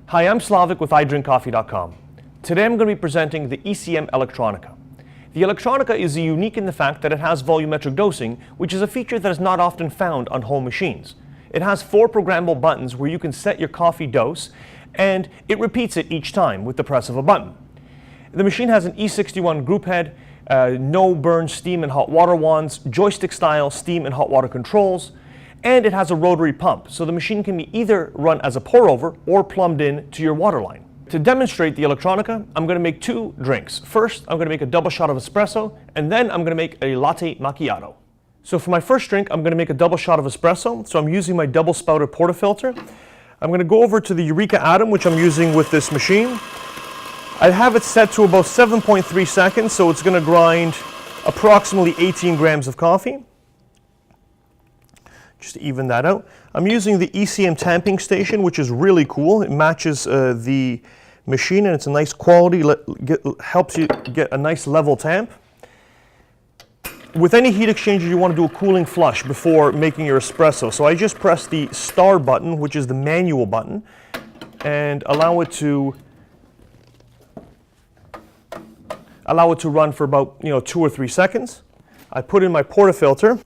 Hi, I'm Slavik with iDrinkCoffee.com. Today I'm going to be presenting the ECM Elektronika. The Elektronika is unique in the fact that it has volumetric dosing, which is a feature that is not often found on home machines. It has 4 programmable buttons where you can set your coffee dose, and it repeats it each time with the press of a button. The machine has an E61 group head, no burn steam and hot water wands, joystick style steam and hot water controls, and it has a rotary pump, so the machine can be either run as a pour over or plumbed in to your water line. To demonstrate the Elektronika, I'm going to make 2 drinks. First, I'm going to make a double shot of espresso, and then I'm going to make a latte macchiato. So for my first drink, I'm going to make a double shot of espresso, so I'm using my double spouted portafilter. I'm going to go over to the Eureka Atom, which I'm using with this machine. I have it set to about 7.3 seconds, so it's going to grind approximately 18 grams of coffee. Just to even that out. I'm using the ECM tamping station, which is really cool. It matches the machine, and it's a nice quality, helps you get a nice level tamp. With any heat exchanger, you want to do a cooling flush before making your espresso. So I just press the start button, which is the manual button, and allow it to run for about 2 or 3 seconds. I put in my portafilter,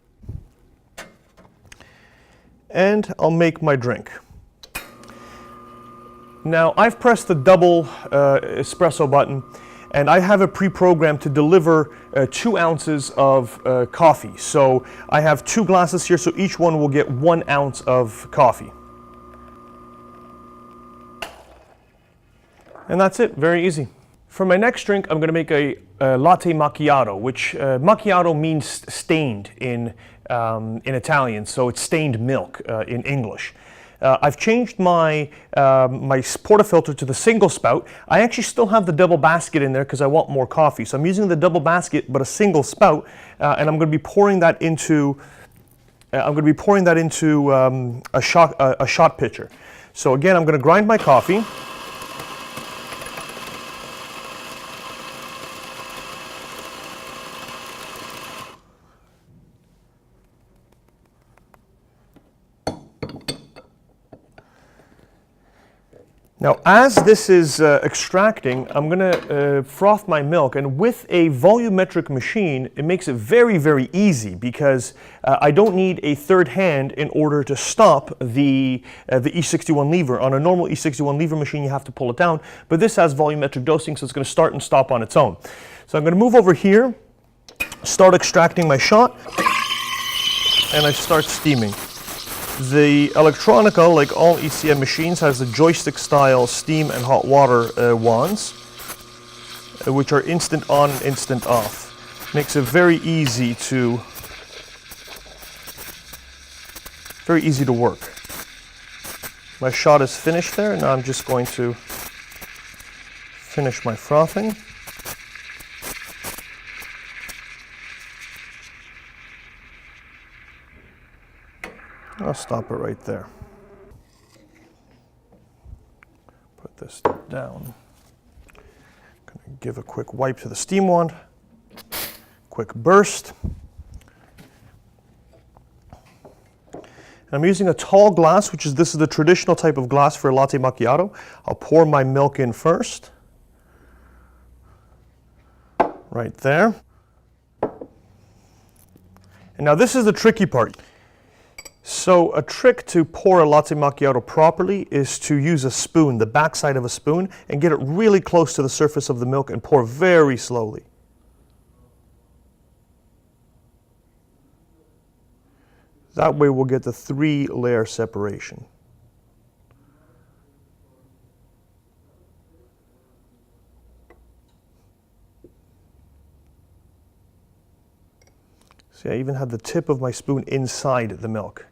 and I'll make my drink. Now I've pressed the double espresso button, and I have it pre-programmed to deliver 2 ounces of coffee. So I have 2 glasses here, so each one will get 1 ounce of coffee. And that's it, very easy. For my next drink, I'm going to make a latte macchiato, which macchiato means stained in Italian, so it's stained milk in English. I've changed my portafilter to the single spout. I actually still have the double basket in there because I want more coffee. So I'm using the double basket but a single spout, and I'm going to be pouring that into a shot pitcher. So again, I'm going to grind my coffee. Now, as this is extracting, I'm going to froth my milk, and with a volumetric machine, it makes it very, very easy because I don't need a third hand in order to stop the E61 lever. On a normal E61 lever machine, you have to pull it down, but this has volumetric dosing, so it's going to start and stop on its own. So I'm going to move over here, start extracting my shot, and I start steaming. The Elektronika, like all ECM machines, has the joystick-style steam and hot water wands, which are instant on and instant off. Makes it very easy to work. My shot is finished there, and now I'm just going to finish my frothing. I'll stop it right there. Put this down. Gonna give a quick wipe to the steam wand. Quick burst. And I'm using a tall glass, this is the traditional type of glass for a latte macchiato. I'll pour my milk in first. Right there. And now this is the tricky part. So a trick to pour a latte macchiato properly is to use a spoon, the backside of a spoon, and get it really close to the surface of the milk and pour very slowly. That way we'll get the 3-layer separation. See, I even had the tip of my spoon inside the milk.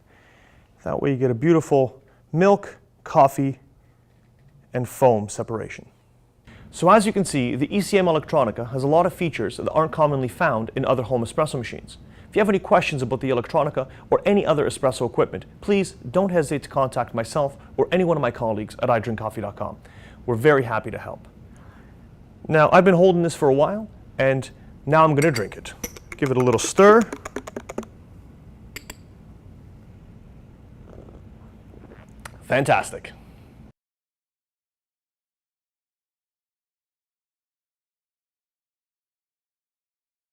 That way you get a beautiful milk, coffee, and foam separation. So as you can see, the ECM Elektronika has a lot of features that aren't commonly found in other home espresso machines. If you have any questions about the Elektronika or any other espresso equipment, please don't hesitate to contact myself or any one of my colleagues at iDrinkCoffee.com. We're very happy to help. Now, I've been holding this for a while, and now I'm going to drink it. Give it a little stir. Fantastic.